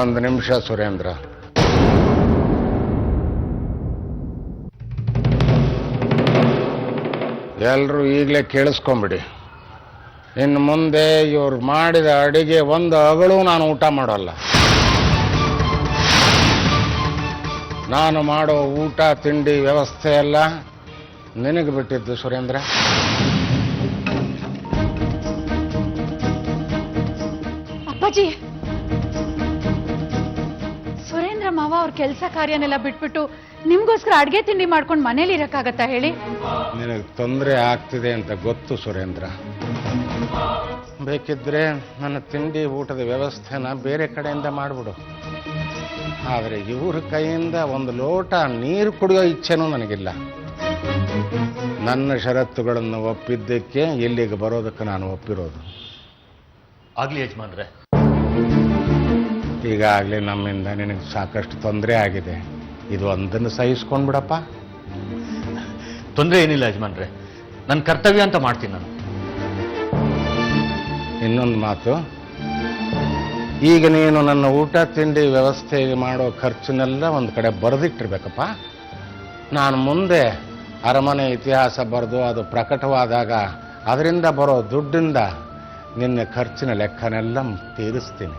ಒಂದು ನಿಮಿಷ ಸುರೇಂದ್ರ. ಎಲ್ಲರೂ ಈಗಲೇ ಕೇಳಿಸ್ಕೊಂಬಿಡಿ. ಇನ್ನು ಮುಂದೆ ಇವ್ರು ಮಾಡಿದ ಅಡಿಗೆ ಒಂದು ಅಗಳು ನಾನು ಊಟ ಮಾಡೋಲ್ಲ. ನಾನು ಮಾಡೋ ಊಟ ತಿಂಡಿ ವ್ಯವಸ್ಥೆ ಎಲ್ಲ ನಿನಗೆ ಬಿಟ್ಟಿದ್ದು ಸುರೇಂದ್ರ. ಅಪ್ಪಾಜಿ, ಸುರೇಂದ್ರ ಮಾವ ಅವ್ರ ಕೆಲಸ ಕಾರ್ಯನೆಲ್ಲ ಬಿಟ್ಬಿಟ್ಟು ನಿಮ್ಗೋಸ್ಕರ ಅಡ್ಗೆ ತಿಂಡಿ ಮಾಡ್ಕೊಂಡು ಮನೇಲಿ ಇರಕ್ಕಾಗತ್ತಾ ಹೇಳಿ? ನಿನಗೆ ತೊಂದರೆ ಆಗ್ತಿದೆ ಅಂತ ಗೊತ್ತು ಸುರೇಂದ್ರ. ಬೇಕಿದ್ರೆ ನನ್ನ ತಿಂಡಿ ಊಟದ ವ್ಯವಸ್ಥೆನ ಬೇರೆ ಕಡೆಯಿಂದ ಮಾಡಿಬಿಡು. ಆದರೆ ಇವ್ರ ಕೈಯಿಂದ ಒಂದು ಲೋಟ ನೀರು ಕುಡಿಯೋ ಇಚ್ಛೆನೂ ನನಗಿಲ್ಲ. ನನ್ನ ಷರತ್ತುಗಳನ್ನು ಒಪ್ಪಿದ್ದಕ್ಕೆ ಇಲ್ಲಿಗೆ ಬರೋದಕ್ಕೆ ನಾನು ಒಪ್ಪಿರೋದು. ಆಗ್ಲಿ ಯಜಮಾನ್ರೆ. ಈಗಾಗಲೇ ನಮ್ಮಿಂದ ನಿನಗೆ ಸಾಕಷ್ಟು ತೊಂದರೆ ಆಗಿದೆ. ಇದು ಒಂದನ್ನು ಸಹಿಸ್ಕೊಂಡ್ಬಿಡಪ್ಪ. ತೊಂದರೆ ಏನಿಲ್ಲ ಯಜಮಾನ್ರೆ, ನನ್ನ ಕರ್ತವ್ಯ ಅಂತ ಮಾಡ್ತೀನಿ ನಾನು. ಇನ್ನೊಂದು ಮಾತು, ಈಗ ನೀನು ನನ್ನ ಊಟ ತಿಂಡಿ ವ್ಯವಸ್ಥೆ ಮಾಡೋ ಖರ್ಚನ್ನೆಲ್ಲ ಒಂದು ಕಡೆ ಬರೆದಿಟ್ಟಿರ್ಬೇಕಪ್ಪ. ನಾನು ಮುಂದೆ ಅರಮನೆ ಇತಿಹಾಸ ಬರೆದು ಅದು ಪ್ರಕಟವಾದಾಗ ಅದರಿಂದ ಬರೋ ದುಡ್ಡಿಂದ ನಿನ್ನ ಖರ್ಚಿನ ಲೆಕ್ಕನೆಲ್ಲ ತೀರಿಸ್ತೀನಿ.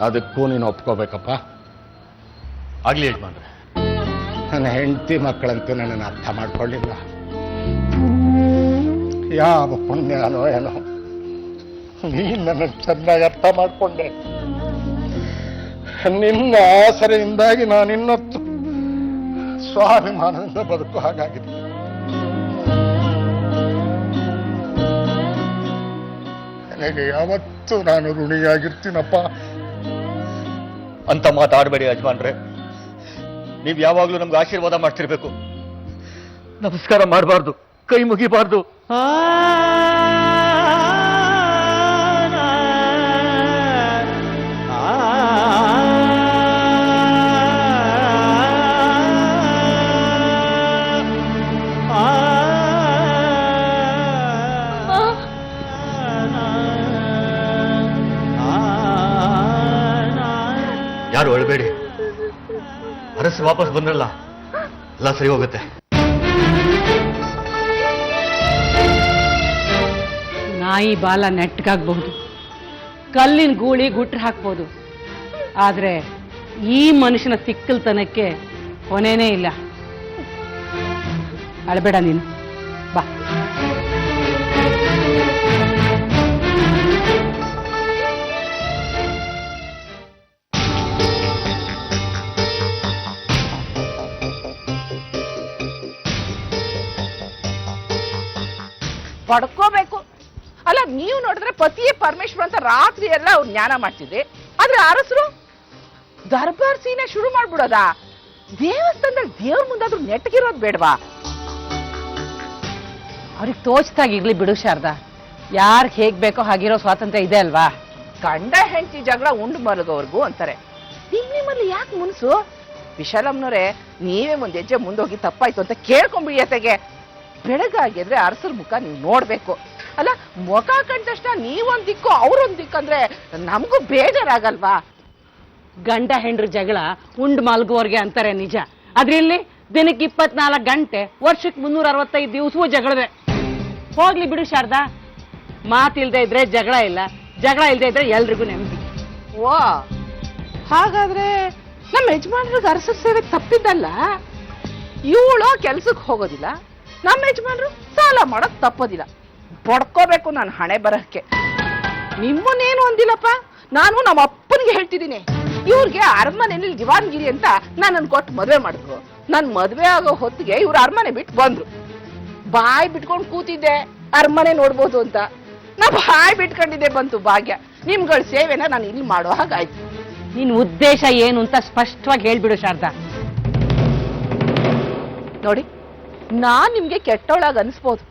ಅದಕ್ಕೂ ನೀನು ಒಪ್ಕೋಬೇಕಪ್ಪ. ಆಗ್ಲಿ ಯಜಮಾನ್ರೆ. ನನ್ನ ಹೆಂಡತಿ ಮಕ್ಕಳಂತೂ ನನ್ನನ್ನು ಅರ್ಥ ಮಾಡ್ಕೊಳ್ಳಿಲ್ಲ. ಯಾವ ಪುಣ್ಯನೋ ಏನೋ ನೀನು ನನ್ನ ಚೆನ್ನಾಗಿ ಅರ್ಥ ಮಾಡಿಕೊಂಡೆ. ನಿನ್ನ ಆಸರೆಯಿಂದಾಗಿ ನಾನು ಇನ್ನೊತ್ತು ಸ್ವಾಭಿಮಾನದಿಂದ ಬದುಕು ಹಾಗಾಗಿದೆ. ನನಗೆ ಯಾವತ್ತೂ ನಾನು ಋಣಿಯಾಗಿರ್ತೀನಪ್ಪ. ಅಂತ ಮಾತಾಡಬೇಡಿ ಯಜಮಾನ್ರೆ. ನೀವು ಯಾವಾಗಲೂ ನಮ್ಗೆ ಆಶೀರ್ವಾದ ಮಾಡ್ತಿರ್ಬೇಕು, ನಮಸ್ಕಾರ ಮಾಡಬಾರ್ದು, ಕೈ ಮುಗಿಬಾರ್ದು. ಯಾರು ಅಳಬೇಡಿ, ಅರಸರು ವಾಪಸ್ ಬಂದ್ರಲ್ಲ, ಎಲ್ಲ ಸರಿ ಹೋಗುತ್ತೆ. ನಾಯಿ ಬಾಲ ನೆಟ್ಗಾಗಬಹುದು, ಕಲ್ಲಿನ ಗೂಳಿ ಗುಟ್ರು ಹಾಕ್ಬೋದು, ಆದ್ರೆ ಈ ಮನುಷ್ಯನ ಸಿಕ್ಕಲ್ತನಕ್ಕೆ ಕೊನೆನೇ ಇಲ್ಲ. ಅಳಬೇಡ ನೀನು, ಬಾ. ಪಡ್ಕೋಬೇಕು ಅಲ್ಲ. ನೀವು ನೋಡಿದ್ರೆ ಪತಿಯೇ ಪರಮೇಶ್ವರ ಅಂತ ರಾತ್ರಿ ಎಲ್ಲ ಅವ್ರು ಜ್ಞಾನ ಮಾಡ್ತಿದ್ರಿ, ಆದ್ರೆ ಅರಸರು ದರ್ಬಾರ್ ಸೀನೆ ಶುರು ಮಾಡ್ಬಿಡೋದಾ? ದೇವಸ್ಥಾನದಲ್ಲಿ ದೇವ್ರ ಮುಂದಾದ್ರೂ ನೆಟ್ಟಗಿರೋದು ಬೇಡವಾ? ಅವ್ರಿಗೆ ತೋಚ್ತಾಗಿರ್ಲಿ ಬಿಡು ಶಾರದಾ, ಯಾರ್ ಹೇಗ್ ಬೇಕೋ ಹಾಗಿರೋ ಸ್ವಾತಂತ್ರ್ಯ ಇದೆ ಅಲ್ವಾ? ಗಂಡ ಹೆಂಡತಿ ಜಗಳ ಉಂಡು ಮಲಗೋವರ್ಗು ಅಂತಾರೆ. ನಿಮ್ಮಲ್ಲಿ ಯಾಕೆ ಮುನ್ಸು? ವಿಶಾಲಮ್ನವ್ರೆ, ನೀವೇ ಒಂದ್ ಹೆಜ್ಜೆ ಮುಂದೋಗಿ ತಪ್ಪಾಯ್ತು ಅಂತ ಕೇಳ್ಕೊಂಬಿಡಿಯತೆಗೆ. ಬೆಳಗಾಗಿದ್ರೆ ಅರಸರ ಮುಖ ನೀವು ನೋಡ್ಬೇಕು. ಅಲ್ಲ, ಮುಖ ಕಂಡ ತಕ್ಷಣ ನೀವೊಂದ್ ದಿಕ್ಕು ಅವ್ರೊಂದ್ ದಿಕ್ಕು ಅಂದ್ರೆ ನಮಗೂ ಬೇಜಾರಾಗಲ್ವಾ? ಗಂಡ ಹೆಂಡ್ರ ಜಗಳ ಉಂಡ್ ಮಲ್ಗೋರ್ಗೆ ಅಂತಾರೆ ನಿಜ, ಆದ್ರೆ ಇಲ್ಲಿ ದಿನಕ್ಕೆ 24 ಗಂಟೆ, ವರ್ಷಕ್ಕೆ 365 ದಿವಸವೂ ಜಗಳವೇ. ಹೋಗ್ಲಿ ಬಿಡು ಶಾರದಾ, ಮಾತಿಲ್ದೆ ಇದ್ರೆ ಜಗಳ ಇಲ್ಲ, ಜಗಳ ಇಲ್ದೆ ಇದ್ರೆ ಎಲ್ರಿಗೂ ನೆಮ್ಮದಿ. ಓ, ಹಾಗಾದ್ರೆ ನಮ್ಮ ಯಜಮಾನ್ರಿಗೆ ಅರಸರ ಸೇವೆ ತಪ್ಪಿದ್ದಲ್ಲ. ಇವಳು ಕೆಲ್ಸಕ್ಕೆ ಹೋಗೋದಿಲ್ಲ, ನಮ್ಮ ಯಜಮಾನ್ರು ಸಾಲ ಮಾಡೋಕ್ ತಪ್ಪೋದಿಲ್ಲ. ಪಡ್ಕೋಬೇಕು ನಾನು ಹಣೆ ಬರಕ್ಕೆ. ನಿಮ್ಮನ್ನೇನು ಅಂದಿಲ್ಲಪ್ಪ, ನಾನು ನಮ್ಮ ಅಪ್ಪನಿಗೆ ಹೇಳ್ತಿದ್ದೀನಿ. ಇವ್ರಿಗೆ ಅರಮನೆಯಲ್ಲಿ ದಿವಾನ್ಗಿರಿ ಅಂತ ನನ್ನನ್ನು ಕೊಟ್ಟು ಮದುವೆ ಮಾಡಿದ್ರು. ನನ್ ಮದುವೆ ಆಗೋ ಹೊತ್ತಿಗೆ ಇವ್ರು ಅರಮನೆ ಬಿಟ್ಟು ಬಂದ್ರು. ಬಾಯಿ ಬಿಟ್ಕೊಂಡು ಕೂತಿದ್ದೆ ಅರಮನೆ ನೋಡ್ಬೋದು ಅಂತ. ನಾ ಬಾಯಿ ಬಿಟ್ಕೊಂಡಿದ್ದೆ, ಬಂತು ಭಾಗ್ಯ. ನಿಮ್ಗಳ ಸೇವೆನ ನಾನು ಇಲ್ಲಿ ಮಾಡೋ ಹಾಗಾಯ್ತು. ನಿನ್ ಉದ್ದೇಶ ಏನು ಅಂತ ಸ್ಪಷ್ಟವಾಗಿ ಹೇಳ್ಬಿಡು ಶಾರದಾ. ನೋಡಿ, ನಾನ್ ನಿಮ್ಗೆ ಕೆಟ್ಟವಳಾಗ ಅನ್ಸ್ಬೋದು.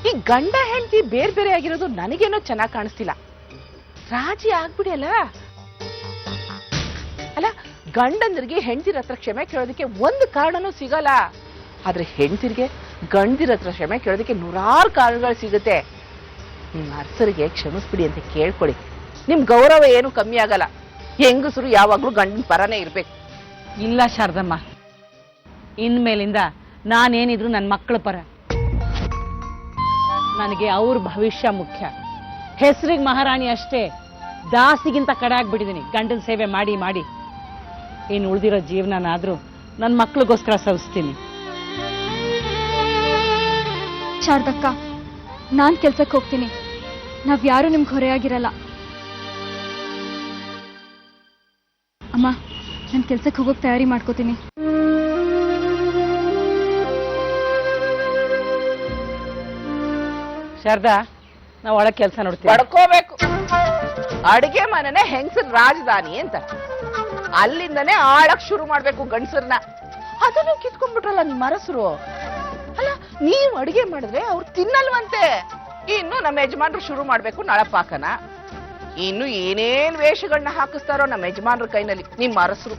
ಈ ಗಂಡ ಹೆಂಡತಿ ಬೇರೆ ಬೇರೆ ಆಗಿರೋದು ನನಗೇನೋ ಚೆನ್ನಾಗಿ ಕಾಣಿಸ್ತಿಲ್ಲ. ರಾಜಿ ಆಗ್ಬಿಡಿ ಅಲ್ಲ. ಅಲ್ಲ, ಗಂಡಂದ್ರಿಗೆ ಹೆಂಡತಿರ ಹತ್ರ ಕ್ಷಮೆ ಕೇಳೋದಕ್ಕೆ ಒಂದು ಕಾರಣನೂ ಸಿಗಲ್ಲ. ಆದ್ರೆ ಹೆಂಡತಿರಿಗೆ ಗಂಡದಿರ ಹತ್ರ ಕ್ಷಮೆ ಕೇಳೋದಕ್ಕೆ 100 ಕಾರಣಗಳು ಸಿಗುತ್ತೆ. ನಿಮ್ಮ ಅರಸರಿಗೆ ಕ್ಷಮಿಸ್ಬಿಡಿ ಅಂತ ಕೇಳ್ಕೊಳ್ಳಿ, ನಿಮ್ ಗೌರವ ಏನು ಕಮ್ಮಿ ಆಗಲ್ಲ. ಹೆಂಗಸರು ಯಾವಾಗ್ಲೂ ಗಂಡನ ಪರನೇ ಇರ್ಬೇಕು. ಇಲ್ಲ ಶಾರದಮ್ಮ, ಇನ್ಮೇಲಿಂದ ನಾನೇನಿದ್ರು ನನ್ನ ಮಕ್ಕಳ ಪರ. ನನಗೆ ಅವ್ರ ಭವಿಷ್ಯ ಮುಖ್ಯ. ಹೆಸರಿಗೆ ಮಹಾರಾಣಿ ಅಷ್ಟೇ, ದಾಸಿಗಿಂತ ಕಡೆ ಆಗ್ಬಿಟ್ಟಿದ್ದೀನಿ ಗಂಡನ ಸೇವೆ ಮಾಡಿ ಮಾಡಿ. ಇನ್ನು ಉಳಿದಿರೋ ಜೀವನನಾದ್ರೂ ನನ್ನ ಮಕ್ಳಿಗೋಸ್ಕರ ಸವಿಸ್ತೀನಿ. ಶಾರದಕ್ಕ, ನಾನ್ ಕೆಲ್ಸಕ್ಕೆ ಹೋಗ್ತೀನಿ. ನಾವ್ಯಾರು ನಿಮ್ಗೆ ಹೊರೆಯಾಗಿರಲ್ಲ. ಅಮ್ಮ, ನಾನು ಕೆಲ್ಸಕ್ಕೆ ಹೋಗೋಕೆ ತಯಾರಿ ಮಾಡ್ಕೋತೀನಿ. ಶಾರದಾ, ನಾವು ಒಳಗೆ ಕೆಲಸ ನೋಡ್ತೀವಿ. ಪಡ್ಕೋಬೇಕು. ಅಡಿಗೆ ಮನೆನೇ ಹೆಂಗಸರ್ ರಾಜಧಾನಿ ಅಂತ, ಅಲ್ಲಿಂದನೇ ಆಳಕ್ ಶುರು ಮಾಡ್ಬೇಕು ಗಂಡಸರ್ನ. ಅದನ್ನು ಕಿತ್ಕೊಂಡ್ಬಿಟ್ರಲ್ಲ ನಿಮ್ಮ ಅರಸರು. ಅಲ್ಲ, ನೀವ್ ಅಡಿಗೆ ಮಾಡಿದ್ರೆ ಅವ್ರು ತಿನ್ನಲ್ವಂತೆ. ಇನ್ನು ನಮ್ಮ ಯಜಮಾನ್ರು ಶುರು ಮಾಡ್ಬೇಕು ನಳಪಾಕನ. ಇನ್ನು ಏನೇನ್ ವೇಷಗಳನ್ನ ಹಾಕಿಸ್ತಾರೋ ನಮ್ಮ ಯಜಮಾನ್ರ ಕೈನಲ್ಲಿ ನಿಮ್ಮ ಅರಸರು.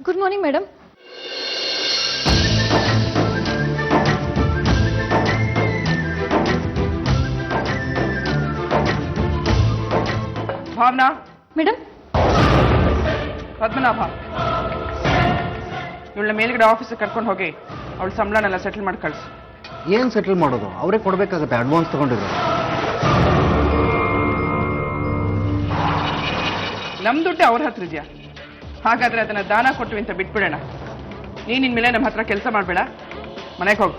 Good morning madam. Bhavana. Madam, Padmanabha, ಇವಳ ಮೇಲ್ಗಡೆ ಆಫೀಸಿಗೆ ಕರ್ಕೊಂಡು ಹೋಗಿ ಅವಳ ಸಂಬಳನೆಲ್ಲ ಸೆಟಲ್ ಮಾಡಿ ಕಳ್ಸು. ಏನ್ ಸೆಟಲ್ ಮಾಡೋದು? ಅವರೇ ಕೊಡ್ಬೇಕಾಗತ್ತೆ, ಅಡ್ವಾನ್ಸ್ ತಗೊಂಡಿದ್ರು. ನಮ್ ದುಡ್ಡು ಅವ್ರ ಹತ್ರ ಇದೆಯಾ? ಹಾಗಾದ್ರೆ ಅದನ್ನ ದಾನ ಕೊಟ್ಟು ಅಂತ ಬಿಟ್ಬಿಡೋಣ. ನೀನ್ ಇನ್ಮೇಲೆ ನಮ್ಮ ಹತ್ರ ಕೆಲಸ ಮಾಡ್ಬೇಡ, ಮನೆಗೆ ಹೋಗು.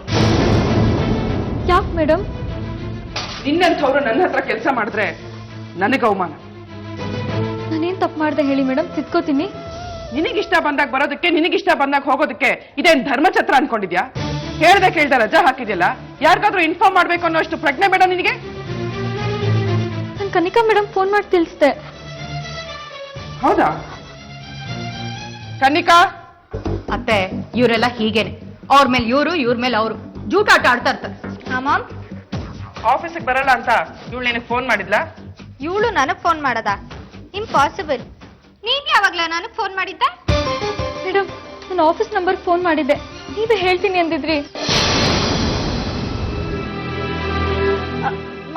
ಯಾಕೆ ಮೇಡಮ್? ನಿನ್ನಂಥವ್ರು ನನ್ನ ಹತ್ರ ಕೆಲಸ ಮಾಡಿದ್ರೆ ನನಗೆ ಅವಮಾನ. ನಾನೇನ್ ತಪ್ಪು ಮಾಡ್ದೆ ಹೇಳಿ ಮೇಡಮ್, ತಿದ್ಕೋತೀನಿ. ನಿನಗಿಷ್ಟ ಬಂದಾಗ ಬರೋದಕ್ಕೆ, ನಿನಗಿಷ್ಟ ಬಂದಾಗ ಹೋಗೋದಕ್ಕೆ ಇದೇನ್ ಧರ್ಮಛತ್ರ ಅನ್ಕೊಂಡಿದ್ಯಾ? ಹೇಳ್ದೆ ಕೇಳ್ದ ರಜಾ ಹಾಕಿದ್ಯಲ್ಲ, ಯಾರಿಗಾದ್ರೂ ಇನ್ಫಾರ್ಮ್ ಮಾಡ್ಬೇಕು ಅನ್ನೋ ಅಷ್ಟು ಪ್ರಜ್ಞೆ ಬೇಡ ನಿನಗೆ? ನಾನು ಕನಿಕಾ ಮೇಡಮ್ ಫೋನ್ ಮಾಡಿ ತಿಳಿಸ್ದೆ. ಹೌದಾ? ಕನ್ನಿಕಾ, ಅತ್ತೆ, ಇವರೆಲ್ಲ ಹೀಗೇನೆ. ಅವ್ರ ಮೇಲೆ ಇವರು, ಇವ್ರ ಮೇಲೆ ಅವರು ಜೂಟಾಟ ಆಡ್ತಾ ಇರ್ತಾರೆ. ಮಾಮ್, ಆಫೀಸಿಗೆ ಬರಲ್ಲ ಅಂತ ಇವಳು ನಿನಗೆ ಫೋನ್ ಮಾಡಿದ್ಲಾ? ಇವಳು ನನಗ್ ಫೋನ್ ಮಾಡದ? ಇಂಪಾಸಿಬಲ್. ನೀನ್ ಯಾವಾಗ್ಲ ನನಗ್ ಫೋನ್ ಮಾಡಿದ್ದ? ಮೇಡಮ್, ನಾನು ಆಫೀಸ್ ನಂಬರ್ ಫೋನ್ ಮಾಡಿದ್ದೆ, ನೀವೇ ಹೇಳ್ತೀನಿ ಅಂದಿದ್ರಿ.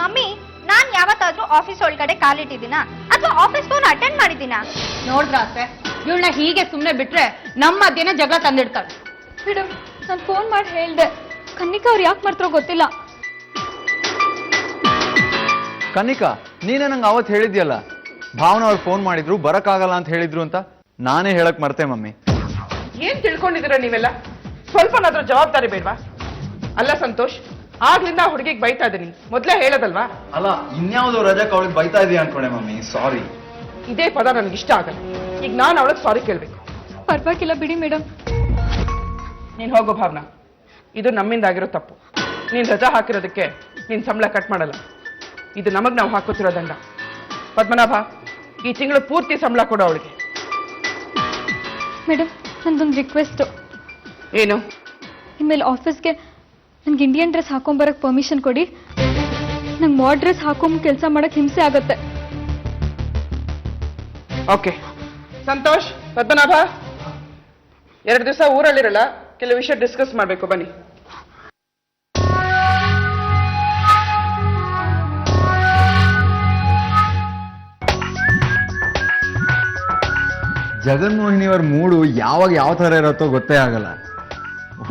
ಮಮ್ಮಿ, ನಾನ್ ಯಾವತ್ತಾದ್ರೂ ಆಫೀಸ್ ಒಳಗಡೆ ಕಾಲಿಟ್ಟಿದ್ದೀನಾ ಅಥವಾ ಆಫೀಸ್ ಫೋನ್ ಅಟೆಂಡ್ ಮಾಡಿದ್ದೀನಾ? ನೋಡ್ರ ಅತ್ತೆ, ಇವಳನ್ನ ಹೀಗೆ ಸುಮ್ನೆ ಬಿಟ್ರೆ ನಮ್ಮ ಮಧ್ಯೆನೇ ಜಗಳ ತಂದಿಡ್ತಾಳೆ. ಮೇಡಮ್, ನಾನು ಫೋನ್ ಮಾಡಿ ಹೇಳ್ದೆ. ಕನ್ನಿಕಾ ಅವ್ರು ಯಾಕೆ ಮಾಡ್ತಾರೋ ಗೊತ್ತಿಲ್ಲ. ಕನಿಕಾ, ನೀನೇ ನಂಗೆ ಅವತ್ತು ಹೇಳಿದ್ಯಲ್ಲ, ಭಾವನಾ ಅವ್ರು ಫೋನ್ ಮಾಡಿದ್ರು, ಬರಕ್ಕಾಗಲ್ಲ ಅಂತ ಹೇಳಿದ್ರು ಅಂತ. ನಾನೇ ಹೇಳಕ್ ಮರ್ತೆ ಮಮ್ಮಿ. ಏನ್ ತಿಳ್ಕೊಂಡಿದ್ದೀರಾ ನೀವೆಲ್ಲ? ಸ್ವಲ್ಪನಾದ್ರೂ ಜವಾಬ್ದಾರಿ ಬೇಡ್ವಾ? ಅಲ್ಲ ಸಂತೋಷ್, ಆಗ್ಲಿಂದ ಹುಡುಗಿಗೆ ಬೈತಾ ಇದೀನಿ, ಮೊದ್ಲೇ ಹೇಳೋದಲ್ವಾ? ಅಲ್ಲ, ಇನ್ಯಾವುದೋ ರಜಕ್ ಅವಳಿಗೆ ಬೈತಾ ಇದೀಯ ಅನ್ಕೊಂಡೆ ಮಮ್ಮಿ, ಸಾರಿ. ಇದೇ ಪದ ನನ್ಗೆ ಇಷ್ಟ ಆಗಲ್ಲ. ಈಗ ನಾನು ಅವಳಿಗೆ ಸಾರಿ ಕೇಳ್ಬೇಕು. ಪರವಾಗಿಲ್ಲ ಬಿಡಿ ಮೇಡಮ್. ನೀನ್ ಹೋಗೋ ಭಾವನಾ, ಇದು ನಮ್ಮಿಂದ ಆಗಿರೋ ತಪ್ಪು. ನೀನ್ ರಜಾ ಹಾಕಿರೋದಕ್ಕೆ ನೀನ್ ಸಂಬಳ ಕಟ್ ಮಾಡಲ್ಲ. ಇದು ನಮಗ್ ನಾವು ಹಾಕೋತಿರೋ ದಂಡ. ಪದ್ಮನಾಭ, ಈ ತಿಂಗಳು ಪೂರ್ತಿ ಸಂಬಳ ಕೊಡು ಅವಳಿಗೆ. ಮೇಡಮ್, ನಂದೊಂದು ರಿಕ್ವೆಸ್ಟ್. ಏನು? ಇನ್ಮೇಲೆ ಆಫೀಸ್ಗೆ ನನ್ಗೆ ಇಂಡಿಯನ್ ಡ್ರೆಸ್ ಹಾಕೊಂಬರಕ್ ಪರ್ಮಿಷನ್ ಕೊಡಿ. ನಂಗೆ ಮಾಡ್ ಡ್ರೆಸ್ ಹಾಕೊಂಡ್ ಕೆಲಸ ಮಾಡಕ್ ಹಿಂಸೆ ಆಗತ್ತೆ. ಓಕೆ. ಸಂತೋಷ್, ಪದ್ಮನಾಭ, 2 ದಿವಸ ಊರಲ್ಲಿರಲ್ಲ, ಕೆಲವು ವಿಷಯ ಡಿಸ್ಕಸ್ ಮಾಡ್ಬೇಕು, ಬನ್ನಿ. ಜಗನ್ಮೋಹಿನಿಯವರ ಮೂಡು ಯಾವಾಗ ಯಾವ ಥರ ಇರುತ್ತೋ ಗೊತ್ತೇ ಆಗಲ್ಲ.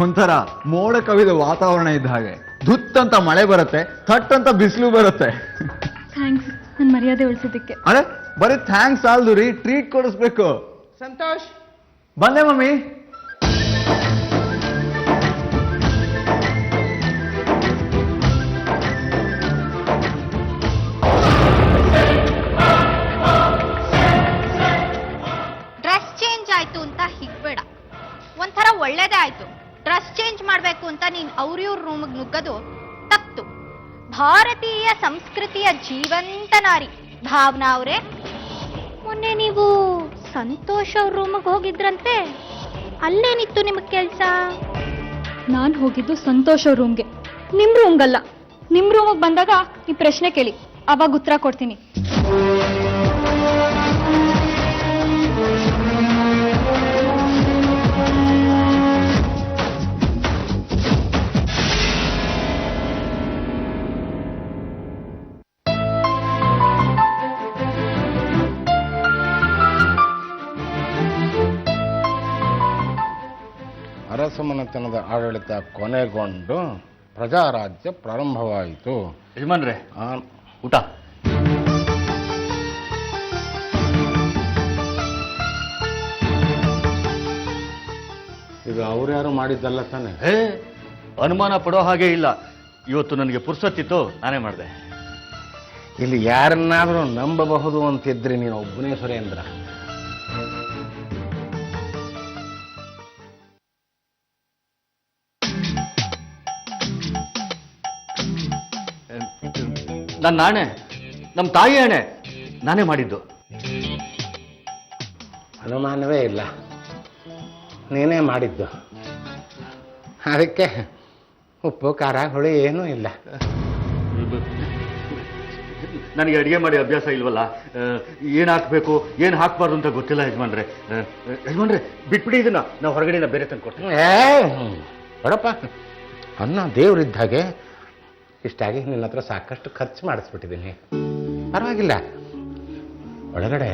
ಒಂಥರ ಮೋಡ ಕವಿದ ವಾತಾವರಣ ಇದ್ದ ಹಾಗೆ. ಧುತ್ ಅಂತ ಮಳೆ ಬರುತ್ತೆ, ಥಟ್ ಅಂತ ಬಿಸಿಲು ಬರುತ್ತೆ. ಥ್ಯಾಂಕ್ಸ್, ನನ್ನ ಮರ್ಯಾದೆ ಉಳಿಸಿದ್ದಕ್ಕೆ. ಅರೆ, ಬರೀ ಥ್ಯಾಂಕ್ಸ್ ಅಲ್ದು ರೀ, ಟ್ರೀಟ್ ಕೊಡಿಸ್ಬೇಕು. ಸಂತೋಷ್, ಬಂದೆ ಮಮ್ಮಿ. ಡ್ರೆಸ್ ಚೇಂಜ್ ಆಯ್ತು ಅಂತ ಹಿಗ್ಬೇಡ. ಒಂಥರ ಒಳ್ಳೇದೇ ಆಯ್ತು. ಡ್ರೆಸ್ ಚೇಂಜ್ ಮಾಡ್ಬೇಕು ಅಂತ ನೀನ್ ಅವ್ರಿವ್ರ ರೂಮಿಗೆ ನುಗ್ಗದು ತಪ್ಪು. ಭಾರತೀಯ ಸಂಸ್ಕೃತಿಯ ಜೀವಂತ ನಾರಿ ಭಾವನಾ ಅವರೇ, ಮೊನ್ನೆ ನೀವು ಸಂತೋಷ್ ಅವ್ರ ರೂಮಿಗೆ ಹೋಗಿದ್ರಂತೆ, ಅಲ್ಲೇನಿತ್ತು ನಿಮಗ್ ಕೆಲ್ಸ? ನಾನು ಹೋಗಿದ್ದು ಸಂತೋಷ್ ಅವ್ರ ರೂಮ್ಗೆ, ನಿಮ್ ರೂಮ್ಗಲ್ಲ. ನಿಮ್ ರೂಮಿಗೆ ಬಂದಾಗ ಈ ಪ್ರಶ್ನೆ ಕೇಳಿ. ಅವಾಗ ಉತ್ತರ ಕೊಡ್ತೀನಿ. ಅರಸಮನೆತನದ ಆಡಳಿತ ಕೊನೆಗೊಂಡು ಪ್ರಜಾರಾಜ್ಯ ಪ್ರಾರಂಭವಾಯಿತು. ಯಜಮಾನ್ರೆ ಆ, ಊಟ. ಇದು ಅವ್ರ್ಯಾರು ಮಾಡಿದ್ದಲ್ಲ ತಾನೆ? ಅನುಮಾನ ಪಡೋ ಹಾಗೆ ಇಲ್ಲ. ಇವತ್ತು ನನಗೆ ಪುರ್ಸೊತ್ತಿತ್ತು, ನಾನೇ ಮಾಡಿದೆ. ಇಲ್ಲಿ ಯಾರನ್ನಾದರೂ ನಂಬಬಹುದು ಅಂತಿದ್ರಿ ನೀನು ಒಬ್ಬನೇ ಸುರೇಂದ್ರ. ನನ್ನ ಆಣೆ, ನಮ್ಮ ತಾಯಿ ಆಣೆ, ನಾನೇ ಮಾಡಿದ್ದು. ಅನುಮಾನವೇ ಇಲ್ಲ, ನೀನೇ ಮಾಡಿದ್ದು. ಅದಕ್ಕೆ ಉಪ್ಪು ಖಾರ ಹುಳಿ ಏನೂ ಇಲ್ಲ. ನನಗೆ ಅಡಿಗೆ ಮಾಡಿ ಅಭ್ಯಾಸ ಇಲ್ವಲ್ಲ, ಏನು ಹಾಕ್ಬೇಕು ಏನು ಹಾಕ್ಬಾರ್ದು ಅಂತ ಗೊತ್ತಿಲ್ಲ ಯಜಮಾನ್ರೆ. ಯಜಮಾನ್ರೆ ಬಿಟ್ಬಿಡಿ ಇದನ್ನ, ನಾವು ಹೊರಗಡೆಯಿಂದ ಬೇರೆ ತಂದು ಕೊಡ್ತೀವಿ. ಬೇಡಪ್ಪ, ಅನ್ನ ದೇವ್ರಿದ್ದ ಹಾಗೆ ಇಷ್ಟಾಗಿ ನಿನ್ನ ಹತ್ರ ಸಾಕಷ್ಟು ಖರ್ಚು ಮಾಡಿಸ್ಬಿಟ್ಟಿದ್ದೀನಿ. ಪರವಾಗಿಲ್ಲ, ಒಳಗಡೆ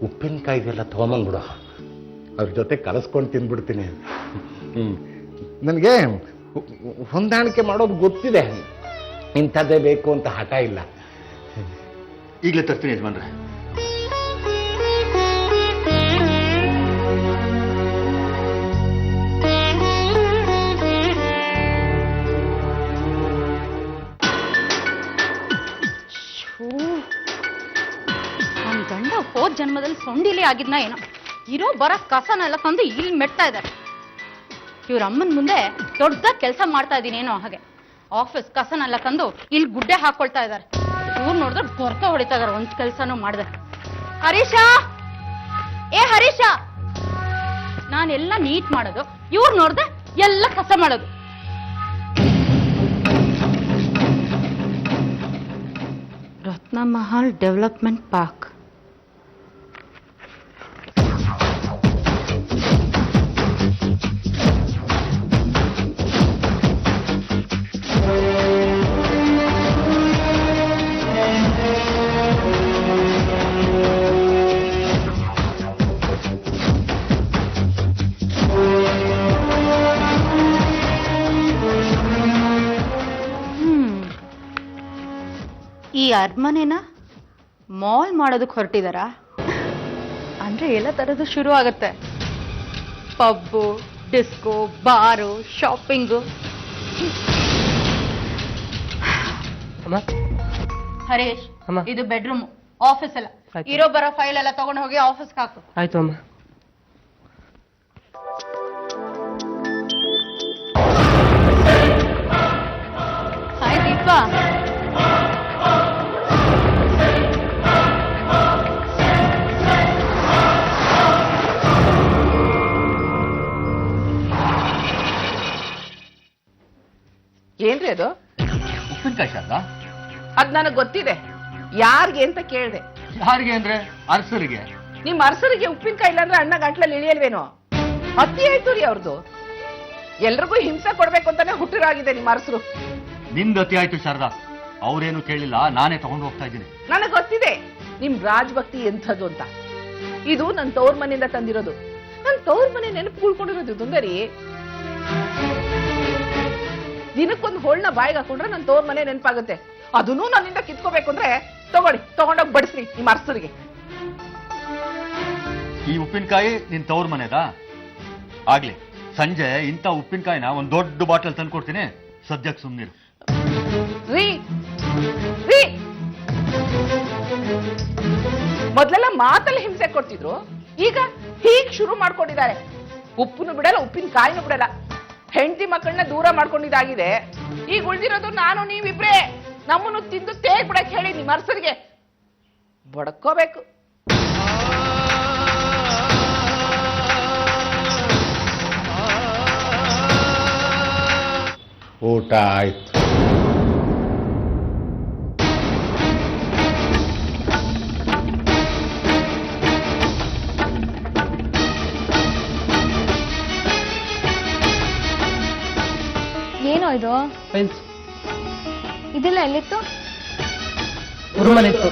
ಉಪ್ಪಿನಕಾಯಿದೆಲ್ಲ ತೊಗೊಂಬಂದ್ಬಿಡು, ಅದ್ರ ಜೊತೆ ಕಲಸ್ಕೊಂಡು ತಿಂದ್ಬಿಡ್ತೀನಿ. ನನಗೆ ಹೊಂದಾಣಿಕೆ ಮಾಡೋದು ಗೊತ್ತಿದೆ, ಇಂಥದ್ದೇ ಬೇಕು ಅಂತ ಹಠ ಇಲ್ಲ. ಈಗಲೇ ತರ್ತೀನಿ ಯಜಮಾನ್ರೆ. ನನ್ನ ಗಂಡ ಹೋದ ಜನ್ಮದಲ್ಲಿ ಸೊಂಡಿಲಿ ಆಗಿದ್ನ ಏನೋ, ಇರೋ ಬರ ಕಸನೆಲ್ಲ ತಂದು ಇಲ್ಲಿ ಮೆಟ್ತಾ ಇದ್ದಾರೆ. ಇವ್ರ ಅಮ್ಮನ ಮುಂದೆ ದೊಡ್ಡ ಕೆಲಸ ಮಾಡ್ತಾ ಇದ್ದೀನಿ ಏನೋ ಹಾಗೆ. ಆಫೀಸ್ ಕಸನೆಲ್ಲ ತಂದು ಇಲ್ಲಿ ಗುಡ್ಡೆ ಹಾಕೊಳ್ತಾ ಇದ್ದಾರೆ. ಇವ್ರು ನೋಡಿದ್ರೆ ಗೊರ್ಕ ಹೊಡಿತಾ ಇದಾರೆ, ಒಂದ್ ಕೆಲ್ಸನೂ ಮಾಡಿದೆ. ಹರೀಶ, ಏ ಹರೀಶ, ನಾನೆಲ್ಲ ನೀಟ್ ಮಾಡೋದು, ಇವ್ರು ನೋಡ್ದೆ ಎಲ್ಲ ಕಸ ಮಾಡೋದು. ರತ್ನಮಹಲ್ ಡೆವಲಪ್ಮೆಂಟ್ ಪಾರ್ಕ್. ಈ ಅರಮನೆನ ಮಾಲ್ ಮಾಡೋದಕ್ಕೆ ಹೊರಟಿದಾರ ಅಂದ್ರೆ ಎಲ್ಲ ತರದ್ದು ಶುರು ಆಗತ್ತೆ. ಪಬ್ಬು, ಡಿಸ್ಕೋ, ಬಾರು, ಶಾಪಿಂಗು. ಹರೀಶ್, ಇದು ಬೆಡ್ರೂಮ್, ಆಫೀಸ್ ಎಲ್ಲ. ಇರೋ ಬರೋ ಫೈಲ್ ಎಲ್ಲ ತಗೊಂಡು ಹೋಗಿ ಆಫೀಸ್ಗೆ ಹಾಕು. ಆಯ್ತು ಅಮ್ಮ. ಹಾಯ್ ದೀಪಾ. ಏನ್ರಿ ಅದು? ಉಪ್ಪಿನಕಾಯಿ ಶಾರದಾ? ಅದ್ ನನಗ್ ಗೊತ್ತಿದೆ, ಯಾರಿಗೆ ಅಂತ ಕೇಳ್ದೆ. ಯಾರಿಗೆ ಅಂದ್ರೆ ಅರಸರಿಗೆ. ನಿಮ್ ಅರಸರಿಗೆ ಉಪ್ಪಿನಕಾಯಿ ಇಲ್ಲಾಂದ್ರೆ ಅಣ್ಣ ಗಂಟ್ಲಲ್ಲಿ ಇಳಿಯಲ್ವೇನೋ? ಅತಿ ಆಯ್ತು ರೀ ಅವ್ರದ್ದು. ಎಲ್ರಿಗೂ ಹಿಂಸೆ ಕೊಡ್ಬೇಕು ಅಂತಾನೆ ಹುಟ್ಟಿರಾಗಿದೆ ನಿಮ್ಮ ಅರಸರು. ನಿಂದು ಅತಿ ಆಯ್ತು ಶಾರದಾ, ಅವ್ರೇನು ಕೇಳಿಲ್ಲ, ನಾನೇ ತಗೊಂಡು ಹೋಗ್ತಾ ಇದ್ದೀನಿ. ನನಗ್ ಗೊತ್ತಿದೆ ನಿಮ್ ರಾಜಭಕ್ತಿ ಎಂಥದ್ದು ಅಂತ. ಇದು ನನ್ ತವ್ರ ಮನೆಯಿಂದ ತಂದಿರೋದು. ನನ್ ತವ್ರ ಮನೆ ನೆನಪು ಉಳ್ಕೊಂಡಿರೋದು ದುಂದರಿ. ದಿನಕ್ಕೊಂದು ಹೋಳ್ನ ಬಾಯಿಗೆ ಹಾಕೊಂಡ್ರೆ ನನ್ ತವ್ರ ಮನೆ ನೆನಪಾಗುತ್ತೆ. ಅದನ್ನೂ ನನ್ನಿಂದ ಕಿತ್ಕೋಬೇಕು ಅಂದ್ರೆ ತಗೊಂಡೋಗಿ ಬಡಿಸ್ರಿ ನಿಮ್ಮ ಅರಸರಿಗೆ. ಈ ಉಪ್ಪಿನಕಾಯಿ ನಿನ್ ತವ್ರ ಮನೆದಾ? ಆಗ್ಲಿ, ಸಂಜೆ ಇಂಥ ಉಪ್ಪಿನಕಾಯಿನ ಒಂದ್ ದೊಡ್ಡ ಬಾಟಲ್ ತಂದು ಕೊಡ್ತೀನಿ, ಸದ್ಯಕ್ಕೆ ಸುಮ್ನಿರು. ರೀ ರೀ, ಮೊದ್ಲೆಲ್ಲ ಮಾತಲ್ಲಿ ಹಿಂಸೆ ಕೊಡ್ತಿದ್ರು, ಈಗ ಹೀಗ್ ಶುರು ಮಾಡ್ಕೊಂಡಿದ್ದಾರೆ. ಉಪ್ಪನ್ನು ಬಿಡಲ್ಲ, ಉಪ್ಪಿನಕಾಯಿನೂ ಬಿಡಲ್ಲ. ಹೆಂಡತಿ ಮಕ್ಕಳನ್ನ ದೂರ ಮಾಡ್ಕೊಂಡಿದ್ದಾಗಿದೆ. ಈಗ ಉಳಿದಿರೋದು ನಾನು ನೀವಿಬ್ರೇ. ನಮ್ಮನ್ನು ತಿಂದು ತೇಗ್ ಬಿಡಕ್ ಹೇಳಿ ನಿಮ್ಮ ಅರಸರಿಗೆ ಬಡ್ಕೋಬೇಕು. ಊಟ ಆಯ್ತು. ಇದು ಪೆನ್ಸ್ ಇದೆಲ್ಲ ಎಲ್ಲಿತ್ತು? ರೂಮಲ್ಲಿತ್ತು.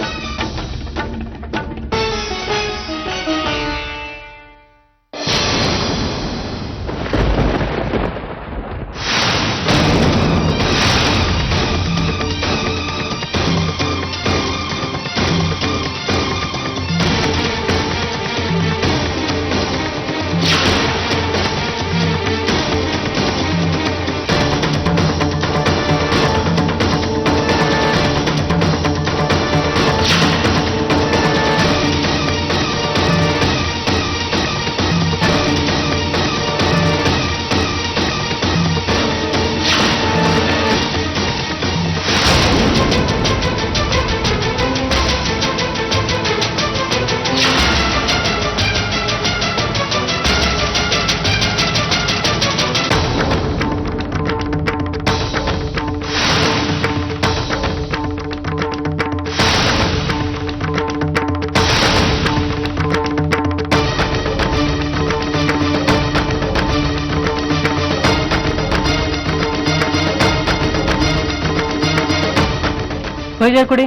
ಕೊಯ್ಗೆ ಕೊಡಿ.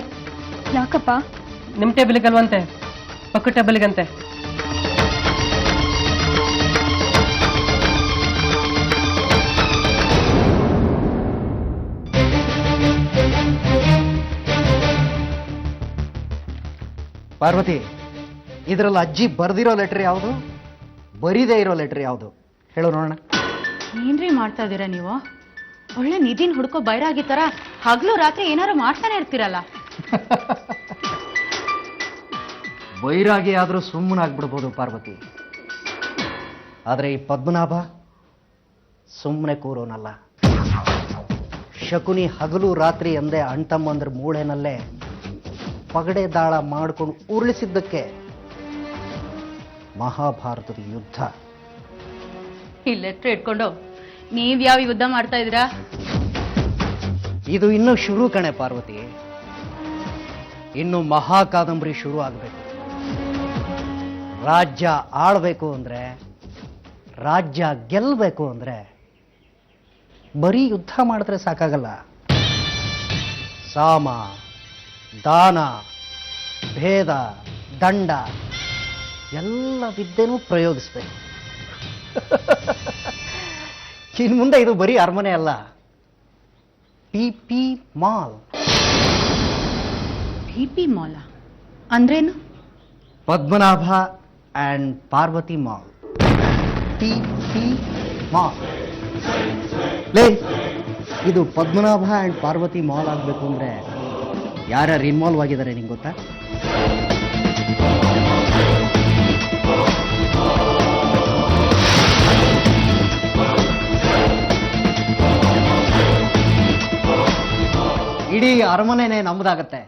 ಯಾಕಪ್ಪ? ನಿಮ್ಮ ಟೇಬಲ್ಗಲ್ವಂತೆ, ಪಕ್ಕ ಟೇಬಲ್ಗಂತೆ. ಪಾರ್ವತಿ, ಇದರಲ್ಲಿ ಅಜ್ಜಿ ಬರ್ದಿರೋ ಲೆಟ್ರ್ ಯಾವುದು, ಬರೀದೇ ಇರೋ ಲೆಟ್ರ್ ಯಾವುದು ಹೇಳು ನೋಡೋಣ. ಏನ್ರಿ ಮಾಡ್ತಾ ಇದ್ದೀರಾ ನೀವು? ಒಳ್ಳೆ ನಿಧಿನ್ ಹುಡ್ಕೋ ಬೈರಾಗಿ ತರ ಹಗಲು ರಾತ್ರಿ ಏನಾರು ಮಾಡ್ತಾನೆ ಇರ್ತೀರಲ್ಲ. ಬೈರಾಗಿ ಆದರೂ ಸುಮ್ಮನಾಗ್ಬಿಡ್ಬೋದು ಪಾರ್ವತಿ, ಆದರೆ ಈ ಪದ್ಮನಾಭ ಸುಮ್ಮನೆ ಕೂರೋನಲ್ಲ. ಶಕುನಿ ಹಗಲು ರಾತ್ರಿ ಎಂದೇ ಅಣ್ತಮ್ಮಂದ್ರ ಮೂಳೆನಲ್ಲೇ ಪಗಡೆ ದಾಳ ಮಾಡ್ಕೊಂಡು ಉರುಳಿಸಿದ್ದಕ್ಕೆ ಮಹಾಭಾರತದ ಯುದ್ಧ. ಈ ಲೆಟ್ರ್ ಇಟ್ಕೊಂಡು ನೀವ್ ಯಾವ ಯುದ್ಧ ಮಾಡ್ತಾ ಇದ್ದೀರಾ? ಇದು ಇನ್ನೂ ಶುರು ಕಣೆ ಪಾರ್ವತಿ, ಇನ್ನು ಮಹಾ ಕಾದಂಬರಿ ಶುರು ಆಗಬೇಕು. ರಾಜ್ಯ ಆಳ್ಬೇಕು ಅಂದ್ರೆ, ರಾಜ್ಯ ಗೆಲ್ಲಬೇಕು ಅಂದ್ರೆ ಬರೀ ಯುದ್ಧ ಮಾಡಿದ್ರೆ ಸಾಕಾಗಲ್ಲ. ಸಾಮ, ದಾನ, ಭೇದ, ದಂಡ ಎಲ್ಲ ವಿದ್ಯೆನೂ ಪ್ರಯೋಗಿಸ್ಬೇಕು. ಇನ್ನು ಮುಂದೆ ಇದು ಬರೀ ಅರಮನೆ ಅಲ್ಲ, ಪಿ ಮಾಲ್. ಪಿಪಿ ಮಾಲ ಅಂದ್ರೇನು? Padmanabha and Parvati mall. P mall. ಲೇ, ಇದು ಪದ್ಮನಾಭ ಅಂಡ್ ಪಾರ್ವತಿ ಮಾಲ್ ಆಗಬೇಕು ಅಂದ್ರೆ ಯಾರ್ಯಾರು ಇನ್ವಾಲ್ವ್ ಆಗಿದ್ದಾರೆ ನಿಂಗೆ ಗೊತ್ತಾ? ಇಡೀ ಅರಮನೆನೇ ನಮ್ಮದಾಗತ್ತೆ.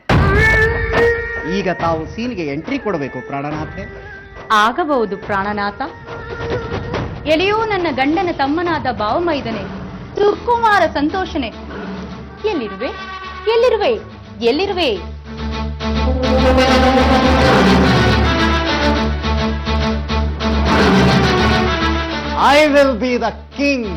ಈಗ ತಾವು ಸೀನ್ಗೆ ಎಂಟ್ರಿ ಕೊಡಬೇಕು ಪ್ರಾಣನಾಥೆ. ಆಗಬಹುದು ಪ್ರಾಣನಾಥ. ಎಲೆಯೋ ನನ್ನ ಗಂಡನ ತಮ್ಮನಾದ ಭಾವಮೈದನೆ, ಸುಕುಮಾರ ಸಂತೋಷನೆ. ಎಲ್ಲಿರುವೆ ಎಲ್ಲಿರುವೆ ಎಲ್ಲಿರುವೆ? I will be the king.